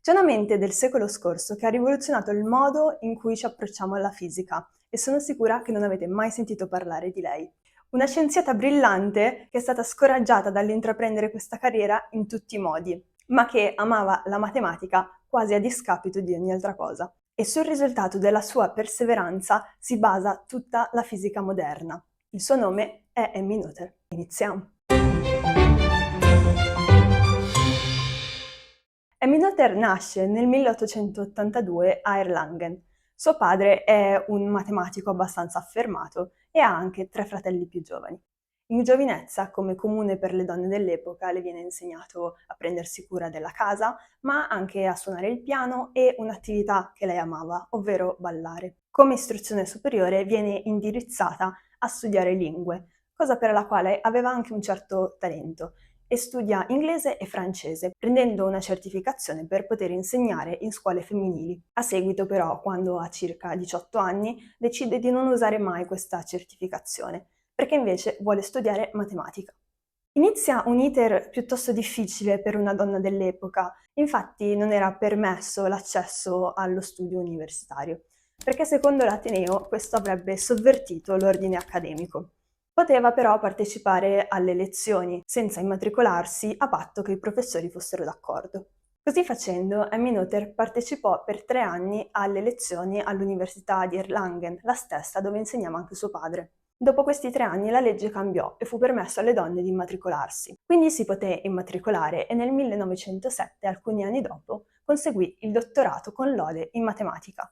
C'è una mente del secolo scorso che ha rivoluzionato il modo in cui ci approcciamo alla fisica e sono sicura che non avete mai sentito parlare di lei. Una scienziata brillante che è stata scoraggiata dall'intraprendere questa carriera in tutti i modi, ma che amava la matematica quasi a discapito di ogni altra cosa. E sul risultato della sua perseveranza si basa tutta la fisica moderna. Il suo nome è Emmy Noether. Iniziamo! Emmy Noether nasce nel 1882 a Erlangen. Suo padre è un matematico abbastanza affermato e ha anche 3 fratelli più giovani. In giovinezza, come comune per le donne dell'epoca, le viene insegnato a prendersi cura della casa, ma anche a suonare il piano e un'attività che lei amava, ovvero ballare. Come istruzione superiore viene indirizzata a studiare lingue, cosa per la quale aveva anche un certo talento, e studia inglese e francese, prendendo una certificazione per poter insegnare in scuole femminili. A seguito però, quando ha circa 18 anni, decide di non usare mai questa certificazione, perché invece vuole studiare matematica. Inizia un iter piuttosto difficile per una donna dell'epoca, infatti non era permesso l'accesso allo studio universitario, perché secondo l'Ateneo questo avrebbe sovvertito l'ordine accademico. Poteva però partecipare alle lezioni senza immatricolarsi a patto che i professori fossero d'accordo. Così facendo, Emmy Noether partecipò per 3 anni alle lezioni all'Università di Erlangen, la stessa dove insegnava anche suo padre. Dopo questi 3 anni la legge cambiò e fu permesso alle donne di immatricolarsi. Quindi si poté immatricolare e nel 1907, alcuni anni dopo, conseguì il dottorato con lode in matematica.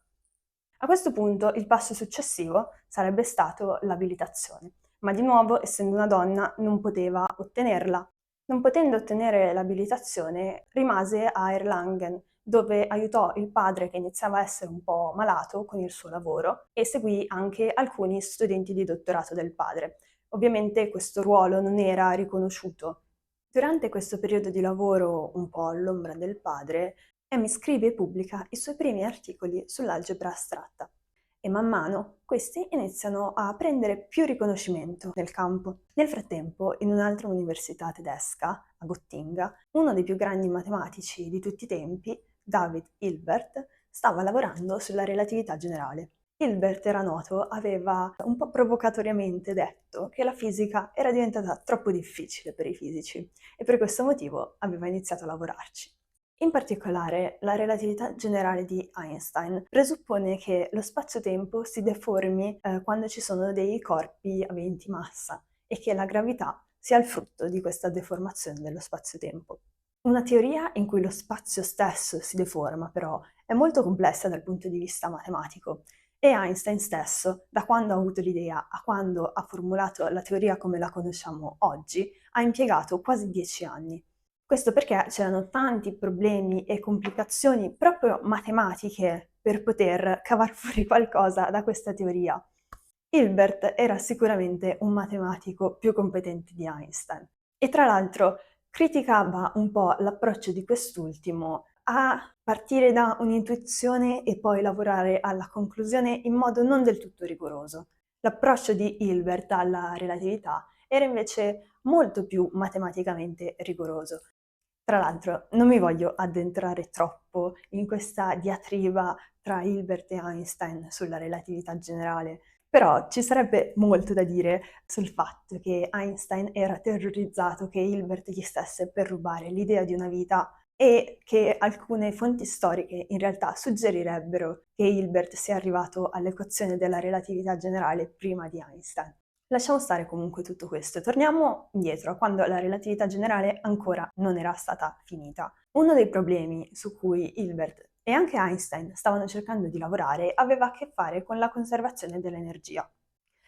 A questo punto il passo successivo sarebbe stato l'abilitazione, ma di nuovo, essendo una donna, non poteva ottenerla. Non potendo ottenere l'abilitazione, rimase a Erlangen, dove aiutò il padre che iniziava a essere un po' malato con il suo lavoro e seguì anche alcuni studenti di dottorato del padre. Ovviamente questo ruolo non era riconosciuto. Durante questo periodo di lavoro un po' all'ombra del padre, Emmy scrive e pubblica i suoi primi articoli sull'algebra astratta e man mano questi iniziano a prendere più riconoscimento nel campo. Nel frattempo, in un'altra università tedesca, a Gottinga, uno dei più grandi matematici di tutti i tempi, David Hilbert, stava lavorando sulla relatività generale. Hilbert era noto, aveva un po' provocatoriamente detto che la fisica era diventata troppo difficile per i fisici e per questo motivo aveva iniziato a lavorarci. In particolare, la relatività generale di Einstein presuppone che lo spazio-tempo si deformi quando ci sono dei corpi aventi massa e che la gravità sia il frutto di questa deformazione dello spazio-tempo. Una teoria in cui lo spazio stesso si deforma, però, è molto complessa dal punto di vista matematico e Einstein stesso, da quando ha avuto l'idea a quando ha formulato la teoria come la conosciamo oggi, ha impiegato quasi 10 anni. Questo perché c'erano tanti problemi e complicazioni proprio matematiche per poter cavar fuori qualcosa da questa teoria. Hilbert era sicuramente un matematico più competente di Einstein e tra l'altro criticava un po' l'approccio di quest'ultimo a partire da un'intuizione e poi lavorare alla conclusione in modo non del tutto rigoroso. L'approccio di Hilbert alla relatività era invece molto più matematicamente rigoroso. Tra l'altro, non mi voglio addentrare troppo in questa diatriba tra Hilbert e Einstein sulla relatività generale, però ci sarebbe molto da dire sul fatto che Einstein era terrorizzato che Hilbert gli stesse per rubare l'idea di una vita e che alcune fonti storiche in realtà suggerirebbero che Hilbert sia arrivato all'equazione della relatività generale prima di Einstein. Lasciamo stare comunque tutto questo e torniamo indietro a quando la relatività generale ancora non era stata finita. Uno dei problemi su cui Hilbert e anche Einstein stavano cercando di lavorare aveva a che fare con la conservazione dell'energia.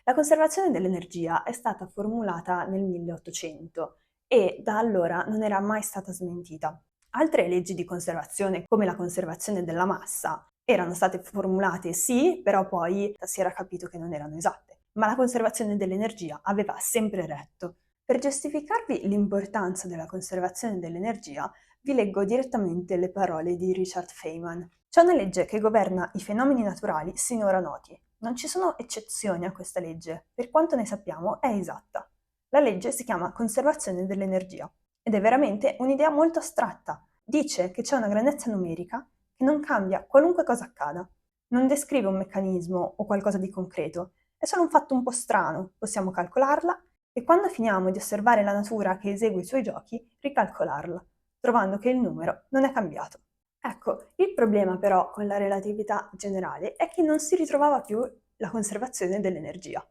La conservazione dell'energia è stata formulata nel 1800 e da allora non era mai stata smentita. Altre leggi di conservazione, come la conservazione della massa, erano state formulate sì, però poi si era capito che non erano esatte. Ma la conservazione dell'energia aveva sempre retto. Per giustificarvi l'importanza della conservazione dell'energia, vi leggo direttamente le parole di Richard Feynman. C'è una legge che governa i fenomeni naturali sinora noti. Non ci sono eccezioni a questa legge, per quanto ne sappiamo è esatta. La legge si chiama conservazione dell'energia ed è veramente un'idea molto astratta, dice che c'è una grandezza numerica che non cambia qualunque cosa accada. Non descrive un meccanismo o qualcosa di concreto, è solo un fatto un po' strano, possiamo calcolarla e quando finiamo di osservare la natura che esegue i suoi giochi, ricalcolarla, trovando che il numero non è cambiato. Ecco, il problema però con la relatività generale è che non si ritrovava più la conservazione dell'energia.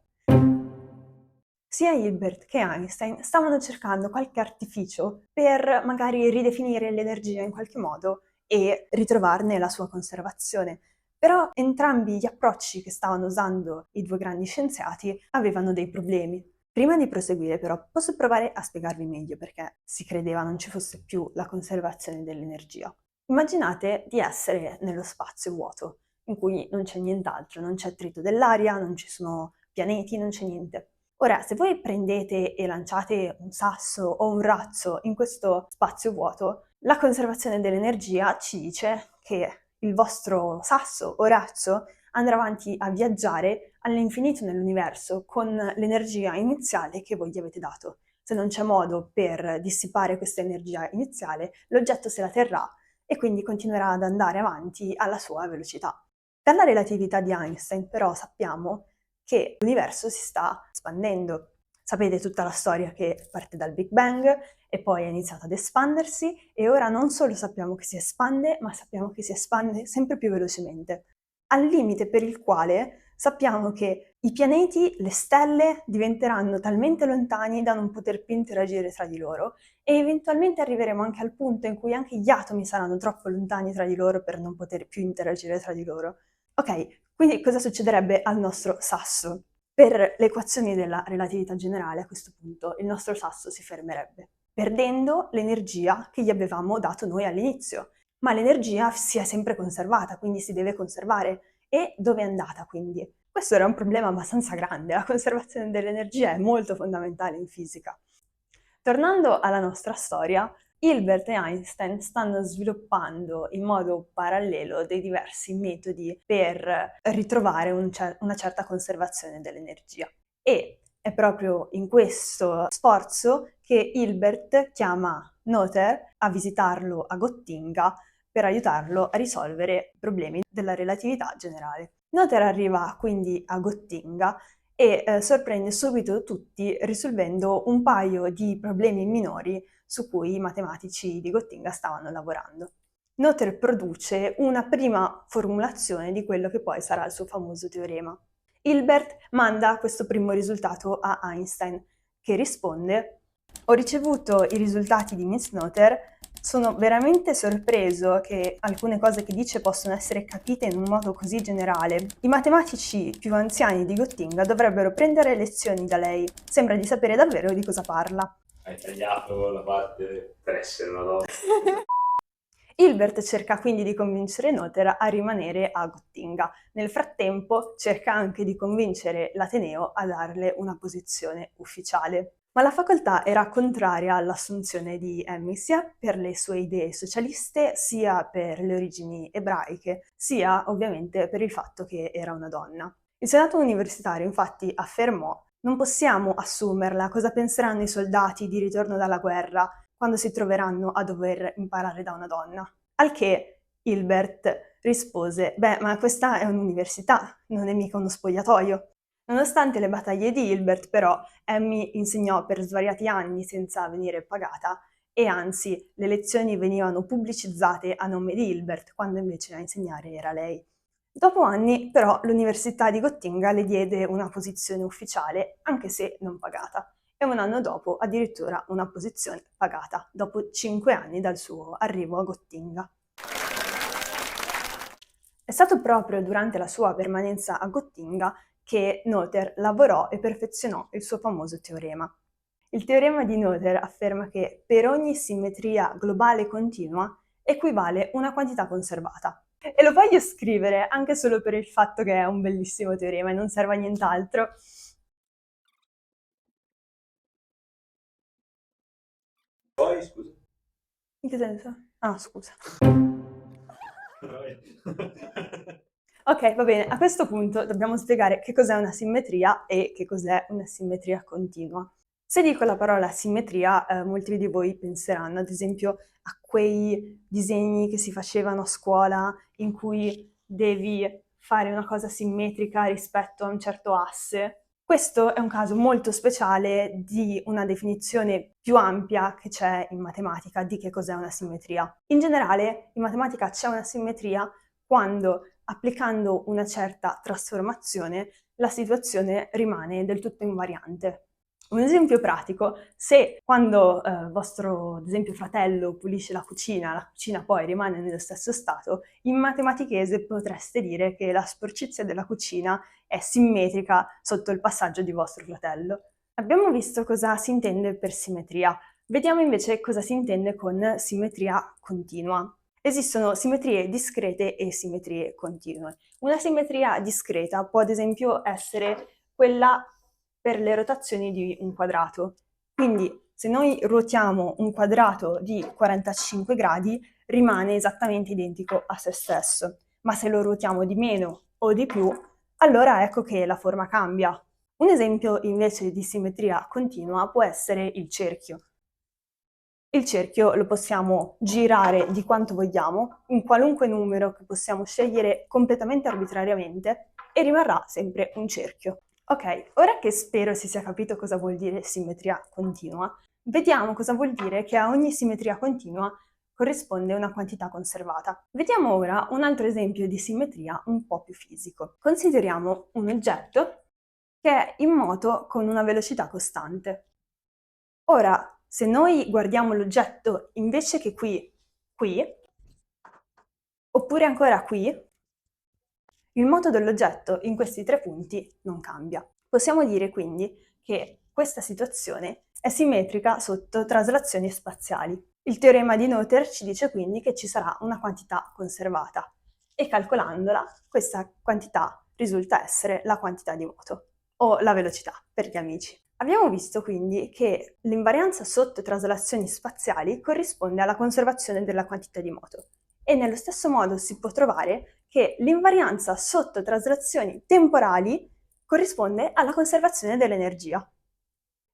Sia Hilbert che Einstein stavano cercando qualche artificio per magari ridefinire l'energia in qualche modo e ritrovarne la sua conservazione. Però entrambi gli approcci che stavano usando i due grandi scienziati avevano dei problemi. Prima di proseguire però posso provare a spiegarvi meglio perché si credeva non ci fosse più la conservazione dell'energia. Immaginate di essere nello spazio vuoto, in cui non c'è nient'altro, non c'è attrito dell'aria, non ci sono pianeti, non c'è niente. Ora, se voi prendete e lanciate un sasso o un razzo in questo spazio vuoto, la conservazione dell'energia ci dice che il vostro sasso o razzo andrà avanti a viaggiare all'infinito nell'universo con l'energia iniziale che voi gli avete dato. Se non c'è modo per dissipare questa energia iniziale, l'oggetto se la terrà e quindi continuerà ad andare avanti alla sua velocità. Dalla relatività di Einstein però sappiamo che l'universo si sta espandendo. Sapete tutta la storia che parte dal Big Bang e poi è iniziato ad espandersi e ora non solo sappiamo che si espande, ma sappiamo che si espande sempre più velocemente, al limite per il quale sappiamo che i pianeti, le stelle diventeranno talmente lontani da non poter più interagire tra di loro e eventualmente arriveremo anche al punto in cui anche gli atomi saranno troppo lontani tra di loro per non poter più interagire tra di loro. Ok, quindi cosa succederebbe al nostro sasso? Per le equazioni della relatività generale a questo punto il nostro sasso si fermerebbe, perdendo l'energia che gli avevamo dato noi all'inizio. Ma l'energia si è sempre conservata, quindi si deve conservare. E dove è andata quindi? Questo era un problema abbastanza grande, la conservazione dell'energia è molto fondamentale in fisica. Tornando alla nostra storia, Hilbert e Einstein stanno sviluppando in modo parallelo dei diversi metodi per ritrovare una certa conservazione dell'energia. E è proprio in questo sforzo che Hilbert chiama Noether a visitarlo a Gottinga per aiutarlo a risolvere i problemi della relatività generale. Noether arriva quindi a Gottinga e sorprende subito tutti risolvendo un paio di problemi minori su cui i matematici di Gottinga stavano lavorando. Noether produce una prima formulazione di quello che poi sarà il suo famoso teorema. Hilbert manda questo primo risultato a Einstein, che risponde: ho ricevuto i risultati di Miss Noether, sono veramente sorpreso che alcune cose che dice possono essere capite in un modo così generale. I matematici più anziani di Gottinga dovrebbero prendere lezioni da lei. Sembra di sapere davvero di cosa parla. Hai tagliato la parte per essere una donna. Hilbert cerca quindi di convincere Noether a rimanere a Gottinga. Nel frattempo cerca anche di convincere l'Ateneo a darle una posizione ufficiale. Ma la facoltà era contraria all'assunzione di Emmy sia per le sue idee socialiste, sia per le origini ebraiche, sia ovviamente per il fatto che era una donna. Il Senato universitario infatti affermò: non possiamo assumerla, cosa penseranno i soldati di ritorno dalla guerra quando si troveranno a dover imparare da una donna? Al che Hilbert rispose: beh, ma questa è un'università, non è mica uno spogliatoio. Nonostante le battaglie di Hilbert, però, Emmy insegnò per svariati anni senza venire pagata e anzi le lezioni venivano pubblicizzate a nome di Hilbert, quando invece a insegnare era lei. Dopo anni, però, l'Università di Gottinga le diede una posizione ufficiale, anche se non pagata, e un anno dopo addirittura una posizione pagata, dopo 5 anni dal suo arrivo a Gottinga. È stato proprio durante la sua permanenza a Gottinga che Noether lavorò e perfezionò il suo famoso teorema. Il teorema di Noether afferma che per ogni simmetria globale continua equivale una quantità conservata. E lo voglio scrivere anche solo per il fatto che è un bellissimo teorema e non serve a nient'altro. Poi, scusa. In che senso? Ah, scusa. Ok, va bene. A questo punto dobbiamo spiegare che cos'è una simmetria e che cos'è una simmetria continua. Se dico la parola simmetria, molti di voi penseranno ad esempio a quei disegni che si facevano a scuola in cui devi fare una cosa simmetrica rispetto a un certo asse. Questo è un caso molto speciale di una definizione più ampia che c'è in matematica di che cos'è una simmetria. In generale, in matematica c'è una simmetria quando, applicando una certa trasformazione, la situazione rimane del tutto invariante. Un esempio pratico: se quando vostro, ad esempio, fratello pulisce la cucina poi rimane nello stesso stato, in matematichese potreste dire che la sporcizia della cucina è simmetrica sotto il passaggio di vostro fratello. Abbiamo visto cosa si intende per simmetria. Vediamo invece cosa si intende con simmetria continua. Esistono simmetrie discrete e simmetrie continue. Una simmetria discreta può ad esempio essere quella per le rotazioni di un quadrato. Quindi se noi ruotiamo un quadrato di 45 gradi rimane esattamente identico a se stesso, ma se lo ruotiamo di meno o di più, allora ecco che la forma cambia. Un esempio invece di simmetria continua può essere il cerchio. Il cerchio lo possiamo girare di quanto vogliamo, un qualunque numero che possiamo scegliere completamente arbitrariamente e rimarrà sempre un cerchio. Ok, ora che spero si sia capito cosa vuol dire simmetria continua, vediamo cosa vuol dire che a ogni simmetria continua corrisponde una quantità conservata. Vediamo ora un altro esempio di simmetria un po' più fisico. Consideriamo un oggetto che è in moto con una velocità costante. Ora, se noi guardiamo l'oggetto invece che qui, oppure ancora qui, il moto dell'oggetto in questi tre punti non cambia. Possiamo dire quindi che questa situazione è simmetrica sotto traslazioni spaziali. Il teorema di Noether ci dice quindi che ci sarà una quantità conservata e calcolandola questa quantità risulta essere la quantità di moto o la velocità per gli amici. Abbiamo visto quindi che l'invarianza sotto traslazioni spaziali corrisponde alla conservazione della quantità di moto e nello stesso modo si può trovare che l'invarianza sotto traslazioni temporali corrisponde alla conservazione dell'energia.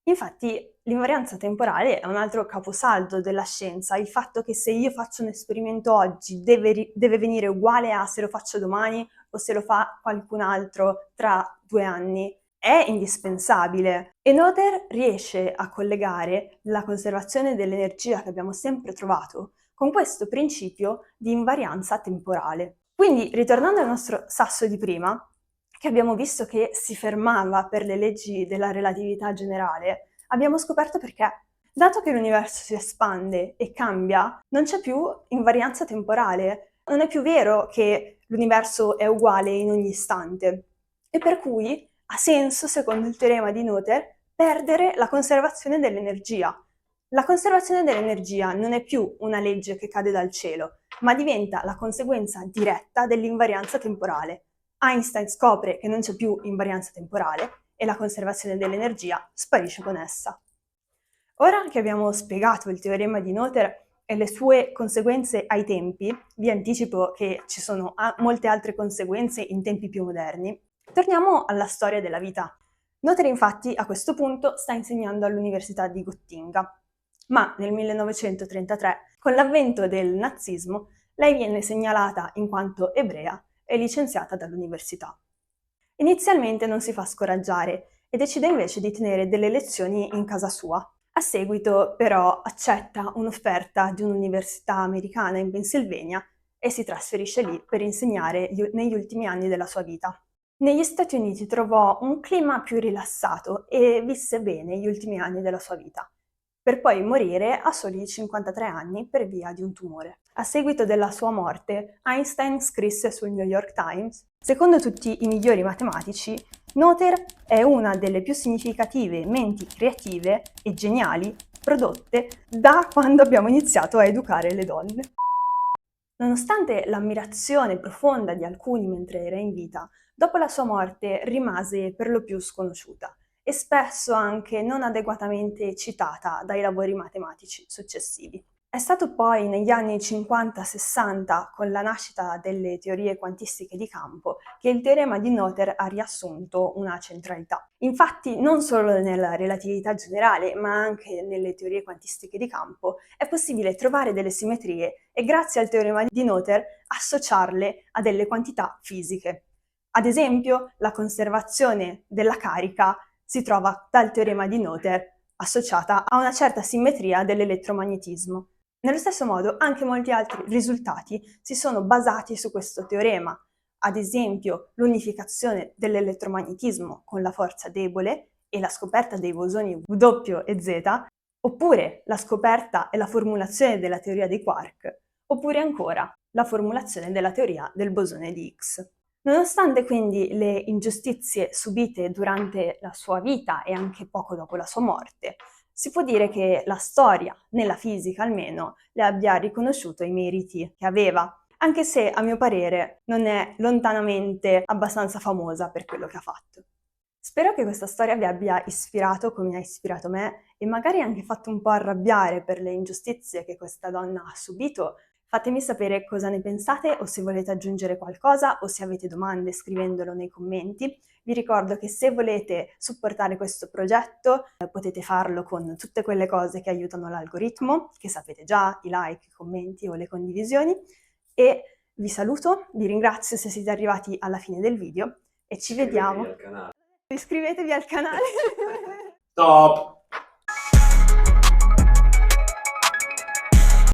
Infatti l'invarianza temporale è un altro caposaldo della scienza, il fatto che se io faccio un esperimento oggi deve venire uguale a se lo faccio domani o se lo fa qualcun altro tra 2 anni è indispensabile e Noether riesce a collegare la conservazione dell'energia che abbiamo sempre trovato con questo principio di invarianza temporale. Quindi, ritornando al nostro sasso di prima, che abbiamo visto che si fermava per le leggi della relatività generale, abbiamo scoperto perché. Dato che l'universo si espande e cambia, non c'è più invarianza temporale. Non è più vero che l'universo è uguale in ogni istante. E per cui ha senso, secondo il teorema di Noether, perdere la conservazione dell'energia. La conservazione dell'energia non è più una legge che cade dal cielo, ma diventa la conseguenza diretta dell'invarianza temporale. Einstein scopre che non c'è più invarianza temporale e la conservazione dell'energia sparisce con essa. Ora che abbiamo spiegato il teorema di Noether e le sue conseguenze ai tempi, vi anticipo che ci sono molte altre conseguenze in tempi più moderni, torniamo alla storia della vita. Noether infatti a questo punto sta insegnando all'Università di Gottinga, ma nel 1933, con l'avvento del nazismo, lei viene segnalata in quanto ebrea e licenziata dall'università. Inizialmente non si fa scoraggiare e decide invece di tenere delle lezioni in casa sua. A seguito, però, accetta un'offerta di un'università americana in Pennsylvania e si trasferisce lì per insegnare negli ultimi anni della sua vita. Negli Stati Uniti trovò un clima più rilassato e visse bene gli ultimi anni della sua vita, per poi morire a soli 53 anni per via di un tumore. A seguito della sua morte, Einstein scrisse sul New York Times: secondo tutti i migliori matematici, Noether è una delle più significative menti creative e geniali prodotte da quando abbiamo iniziato a educare le donne. Nonostante l'ammirazione profonda di alcuni mentre era in vita, dopo la sua morte rimase per lo più sconosciuta e spesso anche non adeguatamente citata dai lavori matematici successivi. È stato poi negli anni 50-60, con la nascita delle teorie quantistiche di campo, che il teorema di Noether ha riassunto una centralità. Infatti, non solo nella relatività generale, ma anche nelle teorie quantistiche di campo, è possibile trovare delle simmetrie e grazie al teorema di Noether associarle a delle quantità fisiche. Ad esempio, la conservazione della carica si trova dal teorema di Noether associata a una certa simmetria dell'elettromagnetismo. Nello stesso modo, anche molti altri risultati si sono basati su questo teorema, ad esempio l'unificazione dell'elettromagnetismo con la forza debole e la scoperta dei bosoni W e Z, oppure la scoperta e la formulazione della teoria dei quark, oppure ancora la formulazione della teoria del bosone di Higgs. Nonostante quindi le ingiustizie subite durante la sua vita e anche poco dopo la sua morte, si può dire che la storia, nella fisica almeno, le abbia riconosciuto i meriti che aveva, anche se a mio parere non è lontanamente abbastanza famosa per quello che ha fatto. Spero che questa storia vi abbia ispirato come ha ispirato me e magari anche fatto un po' arrabbiare per le ingiustizie che questa donna ha subito. Fatemi sapere cosa ne pensate o se volete aggiungere qualcosa o se avete domande scrivendolo nei commenti. Vi ricordo che se volete supportare questo progetto potete farlo con tutte quelle cose che aiutano l'algoritmo, che sapete già, i like, i commenti o le condivisioni. E vi saluto, vi ringrazio se siete arrivati alla fine del video e ci vediamo. Iscrivetevi al canale. Iscrivetevi al canale. Stop!